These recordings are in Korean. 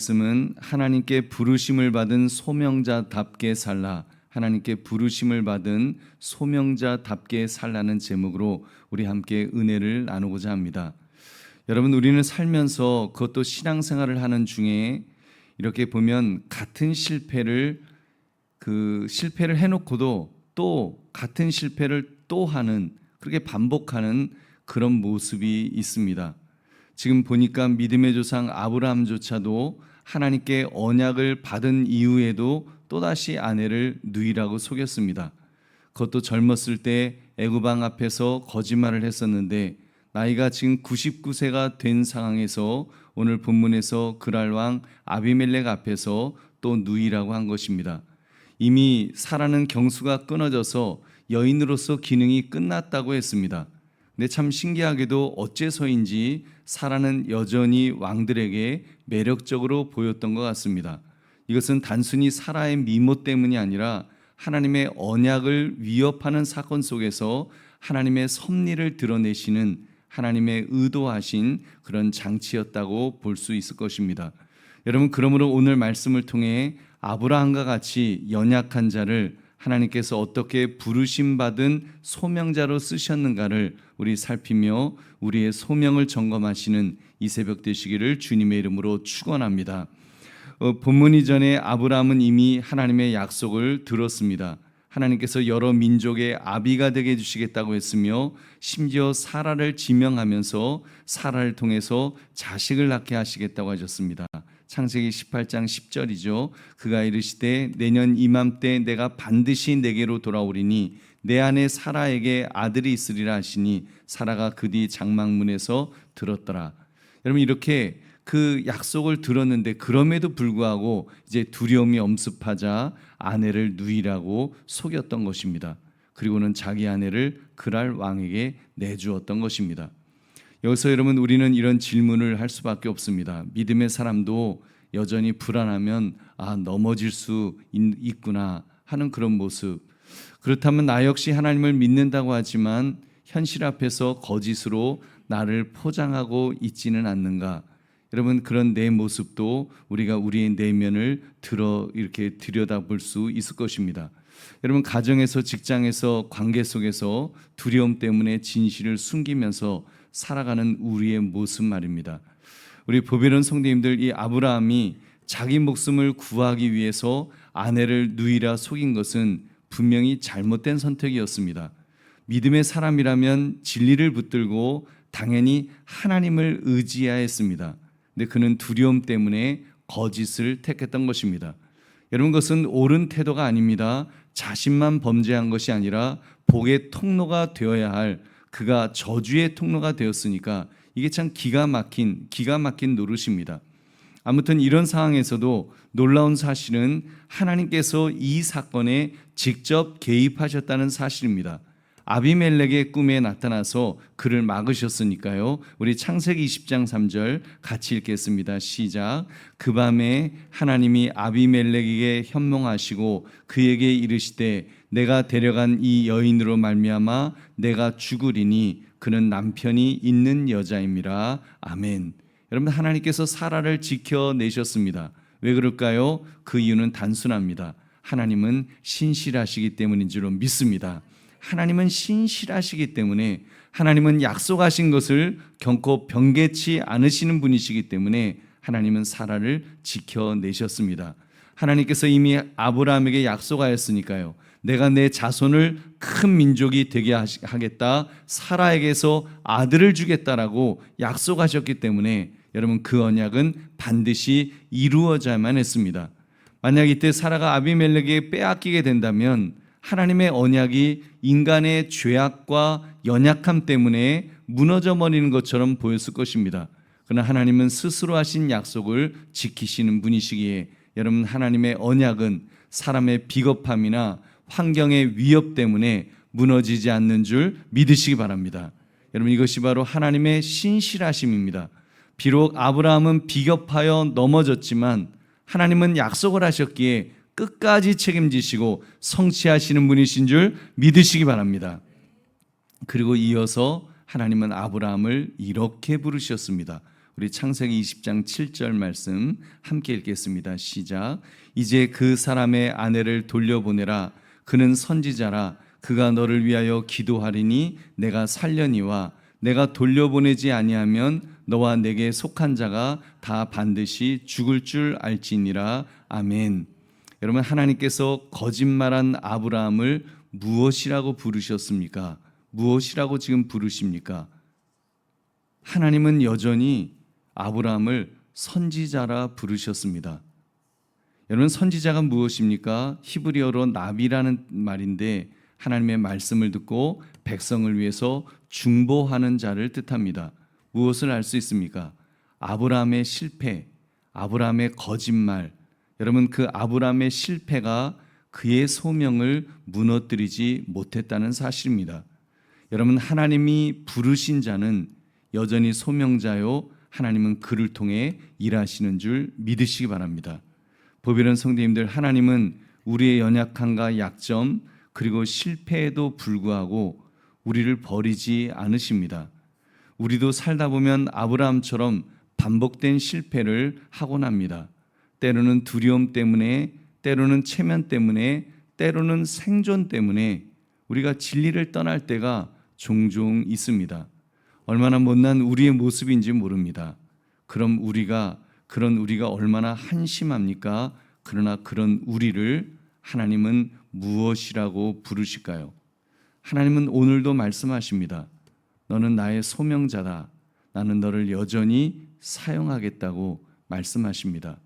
말씀은 하나님께 부르심을 받은 소명자답게 살라, 하나님께 부르심을 받은 소명자답게 살라는 제목으로 우리 함께 은혜를 나누고자 합니다. 여러분, 우리는 살면서 그것도 신앙생활을 하는 중에 이렇게 보면 같은 실패를 해놓고도 또 같은 실패를 또 하는, 그렇게 반복하는 그런 모습이 있습니다. 지금 보니까 믿음의 조상 아브라함조차도 하나님께 언약을 받은 이후에도 또다시 아내를 누이라고 속였습니다. 그것도 젊었을 때 애굽 왕 앞에서 거짓말을 했었는데 나이가 지금 99세가 된 상황에서 오늘 본문에서 그랄 왕 아비멜렉 앞에서 또 누이라고 한 것입니다. 이미 사라는 경수가 끊어져서 여인으로서 기능이 끝났다고 했습니다. 근데 참 신기하게도 어째서인지 사라는 여전히 왕들에게 매력적으로 보였던 것 같습니다. 이것은 단순히 사라의 미모 때문이 아니라 하나님의 언약을 위협하는 사건 속에서 하나님의 섭리를 드러내시는 하나님의 의도하신 그런 장치였다고 볼 수 있을 것입니다. 여러분, 그러므로 오늘 말씀을 통해 아브라함과 같이 연약한 자를 하나님께서 어떻게 부르심받은 소명자로 쓰셨는가를 우리 살피며 우리의 소명을 점검하시는 이 새벽 되시기를 주님의 이름으로 축원합니다. 본문 이전에 아브라함은 이미 하나님의 약속을 들었습니다. 하나님께서 여러 민족의 아비가 되게 해주시겠다고 했으며 심지어 사라를 지명하면서 사라를 통해서 자식을 낳게 하시겠다고 하셨습니다. 창세기 18장 10절이죠. 그가 이르시되 내년 이맘때 내가 반드시 내게로 돌아오리니 내 아내 사라에게 아들이 있으리라 하시니 사라가 그 뒤 장막문에서 들었더라. 여러분, 이렇게 그 약속을 들었는데 그럼에도 불구하고 이제 두려움이 엄습하자 아내를 누이라고 속였던 것입니다. 그리고는 자기 아내를 그랄 왕에게 내주었던 것입니다. 여기서 여러분, 우리는 이런 질문을 할 수밖에 없습니다. 믿음의 사람도 여전히 불안하면 넘어질 수 있구나 하는 그런 모습. 그렇다면 나 역시 하나님을 믿는다고 하지만 현실 앞에서 거짓으로 나를 포장하고 있지는 않는가? 여러분, 그런 내 모습도 우리가 우리의 내면을 이렇게 들여다볼 수 있을 것입니다. 여러분, 가정에서, 직장에서, 관계 속에서 두려움 때문에 진실을 숨기면서 살아가는 우리의 모습 말입니다. 우리 보배로운 성도님들, 이 아브라함이 자기 목숨을 구하기 위해서 아내를 누이라 속인 것은 분명히 잘못된 선택이었습니다. 믿음의 사람이라면 진리를 붙들고 당연히 하나님을 의지해야 했습니다. 근데 그는 두려움 때문에 거짓을 택했던 것입니다. 여러분, 그것은 옳은 태도가 아닙니다. 자신만 범죄한 것이 아니라 복의 통로가 되어야 할, 그가 저주의 통로가 되었으니까 이게 참 기가 막힌 노릇입니다. 아무튼 이런 상황에서도 놀라운 사실은 하나님께서 이 사건에 직접 개입하셨다는 사실입니다. 아비멜렉의 꿈에 나타나서 그를 막으셨으니까요. 우리 창세기 20장 3절 같이 읽겠습니다. 시작. 그 밤에 하나님이 아비멜렉에게 현몽하시고 그에게 이르시되 내가 데려간 이 여인으로 말미암아 내가 죽으리니 그는 남편이 있는 여자임이라. 아멘. 여러분, 하나님께서 사라를 지켜내셨습니다. 왜 그럴까요? 그 이유는 단순합니다. 하나님은 신실하시기 때문인 줄로 믿습니다. 하나님은 신실하시기 때문에, 하나님은 약속하신 것을 결코 변개치 않으시는 분이시기 때문에 하나님은 사라를 지켜내셨습니다. 하나님께서 이미 아브라함에게 약속하였으니까요. 내가 내 자손을 큰 민족이 되게 하겠다, 사라에게서 아들을 주겠다라고 약속하셨기 때문에 여러분, 그 언약은 반드시 이루어져야만 했습니다. 만약 이때 사라가 아비멜렉에게 빼앗기게 된다면 하나님의 언약이 인간의 죄악과 연약함 때문에 무너져 버리는 것처럼 보였을 것입니다. 그러나 하나님은 스스로 하신 약속을 지키시는 분이시기에 여러분, 하나님의 언약은 사람의 비겁함이나 환경의 위협 때문에 무너지지 않는 줄 믿으시기 바랍니다. 여러분, 이것이 바로 하나님의 신실하심입니다. 비록 아브라함은 비겁하여 넘어졌지만 하나님은 약속을 하셨기에 끝까지 책임지시고 성취하시는 분이신 줄 믿으시기 바랍니다. 그리고 이어서 하나님은 아브라함을 이렇게 부르셨습니다. 우리 창세기 20장 7절 말씀 함께 읽겠습니다. 시작. 이제 그 사람의 아내를 돌려보내라. 그는 선지자라. 그가 너를 위하여 기도하리니 내가 살려니와 내가 돌려보내지 아니하면 너와 내게 속한 자가 다 반드시 죽을 줄 알지니라. 아멘. 여러분, 하나님께서 거짓말한 아브라함을 무엇이라고 부르셨습니까? 무엇이라고 지금 부르십니까? 하나님은 여전히 아브라함을 선지자라 부르셨습니다. 여러분, 선지자가 무엇입니까? 히브리어로 나비라는 말인데 하나님의 말씀을 듣고 백성을 위해서 중보하는 자를 뜻합니다. 무엇을 알 수 있습니까? 아브라함의 실패, 아브라함의 거짓말. 여러분, 그 아브라함의 실패가 그의 소명을 무너뜨리지 못했다는 사실입니다. 여러분, 하나님이 부르신 자는 여전히 소명자요, 하나님은 그를 통해 일하시는 줄 믿으시기 바랍니다. 보배로운 성도님들, 하나님은 우리의 연약함과 약점 그리고 실패에도 불구하고 우리를 버리지 않으십니다. 우리도 살다 보면 아브라함처럼 반복된 실패를 하곤 합니다. 때로는 두려움 때문에, 때로는 체면 때문에, 때로는 생존 때문에 우리가 진리를 떠날 때가 종종 있습니다. 얼마나 못난 우리의 모습인지 모릅니다. 그런 우리가 얼마나 한심합니까? 그러나 그런 우리를 하나님은 무엇이라고 부르실까요? 하나님은 오늘도 말씀하십니다. 너는 나의 소명자다. 나는 너를 여전히 사용하겠다고 말씀하십니다.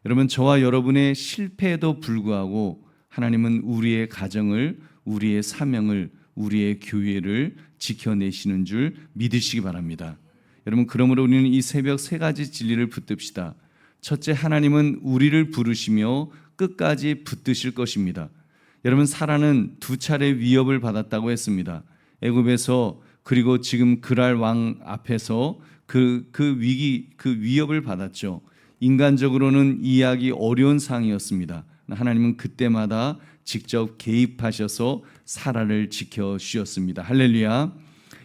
여러분, 저와 여러분의 실패에도 불구하고 하나님은 우리의 가정을, 우리의 사명을, 우리의 교회를 지켜내시는 줄 믿으시기 바랍니다. 여러분, 그러므로 우리는 이 새벽 세 가지 진리를 붙듭시다. 첫째, 하나님은 우리를 부르시며 끝까지 붙드실 것입니다. 여러분, 사라는 두 차례 위협을 받았다고 했습니다. 애굽에서, 그리고 지금 그랄 왕 앞에서 그 위협을 받았죠. 인간적으로는 이해하기 어려운 상황이었습니다. 하나님은 그때마다 직접 개입하셔서 사라를 지켜주셨습니다. 할렐루야.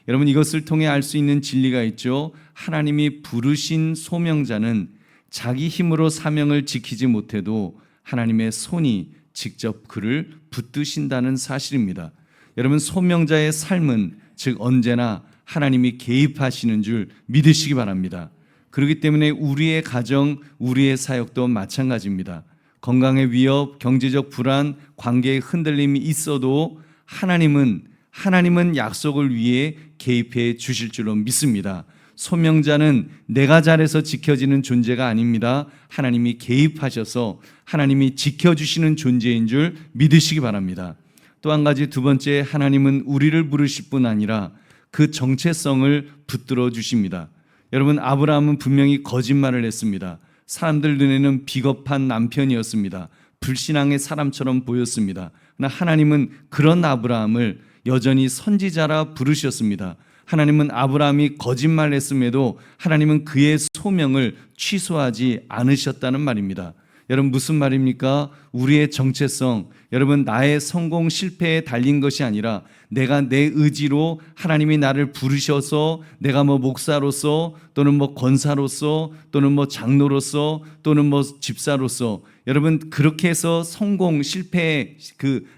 여러분, 이것을 통해 알 수 있는 진리가 있죠. 하나님이 부르신 소명자는 자기 힘으로 사명을 지키지 못해도 하나님의 손이 직접 그를 붙드신다는 사실입니다. 여러분, 소명자의 삶은 즉 언제나 하나님이 개입하시는 줄 믿으시기 바랍니다. 그렇기 때문에 우리의 가정, 우리의 사역도 마찬가지입니다. 건강의 위협, 경제적 불안, 관계의 흔들림이 있어도 하나님은 약속을 위해 개입해 주실 줄로 믿습니다. 소명자는 내가 잘해서 지켜지는 존재가 아닙니다. 하나님이 개입하셔서 하나님이 지켜주시는 존재인 줄 믿으시기 바랍니다. 또 한 가지, 두 번째, 하나님은 우리를 부르실 뿐 아니라 그 정체성을 붙들어 주십니다. 여러분, 아브라함은 분명히 거짓말을 했습니다. 사람들 눈에는 비겁한 남편이었습니다. 불신앙의 사람처럼 보였습니다. 그러나 하나님은 그런 아브라함을 여전히 선지자라 부르셨습니다. 하나님은 아브라함이 거짓말했음에도 하나님은 그의 소명을 취소하지 않으셨다는 말입니다. 여러분, 무슨 말입니까? 우리의 정체성, 여러분, 나의 성공 실패에 달린 것이 아니라 내가 내 의지로 하나님이 나를 부르셔서 내가 목사로서 또는 권사로서 또는 장로로서 또는 집사로서, 여러분, 그렇게 해서 성공 실패에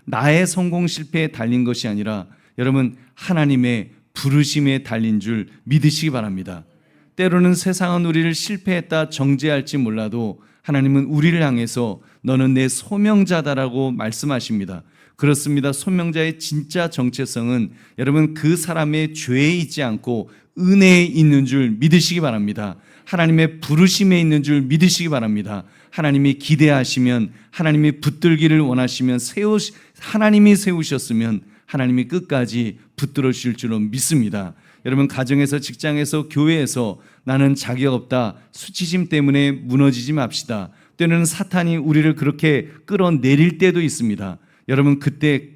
나의 성공 실패에 달린 것이 아니라 여러분, 하나님의 부르심에 달린 줄 믿으시기 바랍니다. 때로는 세상은 우리를 실패했다 정죄할지 몰라도 하나님은 우리를 향해서 너는 내 소명자다라고 말씀하십니다. 그렇습니다. 소명자의 진짜 정체성은 여러분, 그 사람의 죄에 있지 않고 은혜에 있는 줄 믿으시기 바랍니다. 하나님의 부르심에 있는 줄 믿으시기 바랍니다. 하나님이 기대하시면, 하나님이 붙들기를 원하시면, 하나님이 세우셨으면 하나님이 끝까지 붙들어 주실 줄로 믿습니다. 여러분, 가정에서, 직장에서, 교회에서 나는 자격 없다, 수치심 때문에 무너지지 맙시다. 때로는 사탄이 우리를 그렇게 끌어내릴 때도 있습니다. 여러분, 그때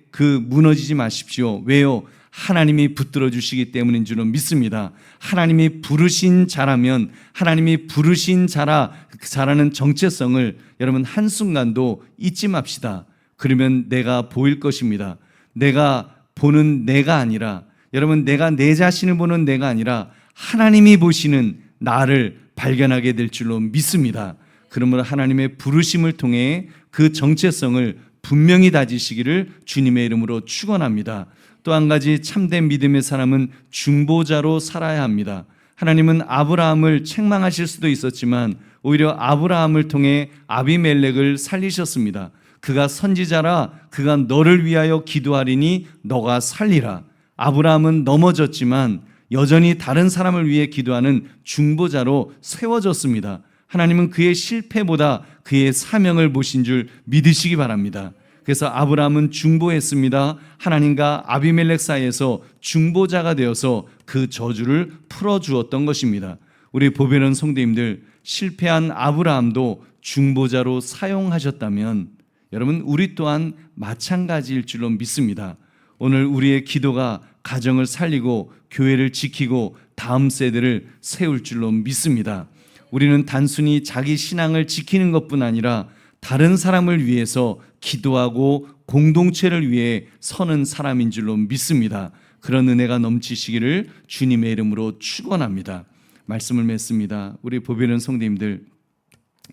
무너지지 마십시오. 왜요? 하나님이 붙들어 주시기 때문인 줄은 믿습니다. 하나님이 부르신 자라면, 하나님이 부르신 자라는 정체성을 여러분 한순간도 잊지 맙시다. 그러면 내가 보일 것입니다. 내가 보는 내가 아니라, 여러분, 내가 내 자신을 보는 내가 아니라 하나님이 보시는 나를 발견하게 될 줄로 믿습니다. 그러므로 하나님의 부르심을 통해 그 정체성을 분명히 다지시기를 주님의 이름으로 축원합니다. 또 한 가지 참된 믿음의 사람은 중보자로 살아야 합니다. 하나님은 아브라함을 책망하실 수도 있었지만 오히려 아브라함을 통해 아비멜렉을 살리셨습니다. 그가 선지자라 그가 너를 위하여 기도하리니 너가 살리라. 아브라함은 넘어졌지만 여전히 다른 사람을 위해 기도하는 중보자로 세워졌습니다. 하나님은 그의 실패보다 그의 사명을 보신 줄 믿으시기 바랍니다. 그래서 아브라함은 중보했습니다. 하나님과 아비멜렉 사이에서 중보자가 되어서 그 저주를 풀어주었던 것입니다. 우리 보배로운 성도님들, 실패한 아브라함도 중보자로 사용하셨다면 여러분 우리 또한 마찬가지일 줄로 믿습니다. 오늘 우리의 기도가 가정을 살리고 교회를 지키고 다음 세대를 세울 줄로 믿습니다. 우리는 단순히 자기 신앙을 지키는 것뿐 아니라 다른 사람을 위해서 기도하고 공동체를 위해 서는 사람인 줄로 믿습니다. 그런 은혜가 넘치시기를 주님의 이름으로 축원합니다. 말씀을 맺습니다. 우리 보배로운 성도님들,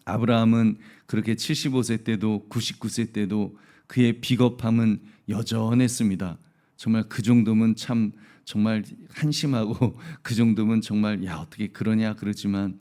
아브라함은 그렇게 75세 때도 99세 때도 그의 비겁함은 여전했습니다. 정말 그 정도면 참 정말 한심하고 그 정도면 정말 야 어떻게 그러냐 그러지만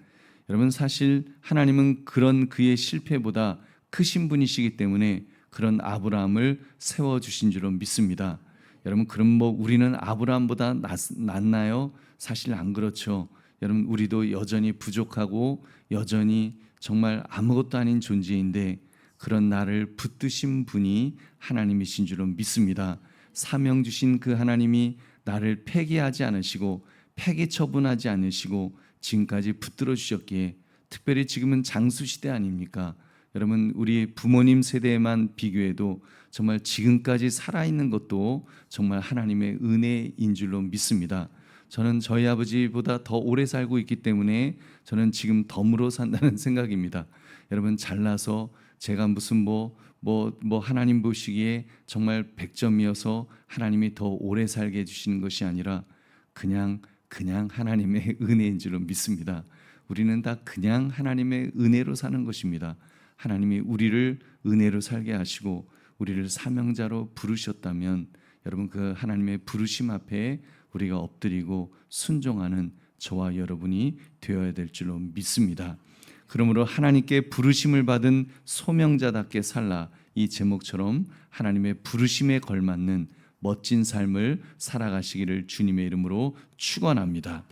여러분 사실 하나님은 그런 그의 실패보다 크신 분이시기 때문에 그런 아브라함을 세워주신 줄로 믿습니다. 여러분 그럼 뭐 우리는 아브라함보다 낫나요? 사실 안 그렇죠. 여러분 우리도 여전히 부족하고 여전히 정말 아무것도 아닌 존재인데 그런 나를 붙드신 분이 하나님이신 줄로 믿습니다. 사명 주신 그 하나님이 나를 폐기하지 않으시고 폐기 처분하지 않으시고 지금까지 붙들어 주셨기에 특별히 지금은 장수시대 아닙니까? 여러분 우리 부모님 세대에만 비교해도 정말 지금까지 살아있는 것도 정말 하나님의 은혜인 줄로 믿습니다. 저는 저희 아버지보다 더 오래 살고 있기 때문에 저는 지금 덤으로 산다는 생각입니다. 여러분 잘나서 제가 무슨 하나님 보시기에 정말 100점이어서 하나님이 더 오래 살게 해주시는 것이 아니라 그냥 하나님의 은혜인 줄로 믿습니다. 우리는 다 그냥 하나님의 은혜로 사는 것입니다. 하나님이 우리를 은혜로 살게 하시고 우리를 사명자로 부르셨다면 여러분 그 하나님의 부르심 앞에 우리가 엎드리고 순종하는 저와 여러분이 되어야 될 줄로 믿습니다. 그러므로 하나님께 부르심을 받은 소명자답게 살라, 이 제목처럼 하나님의 부르심에 걸맞는 멋진 삶을 살아가시기를 주님의 이름으로 축원합니다.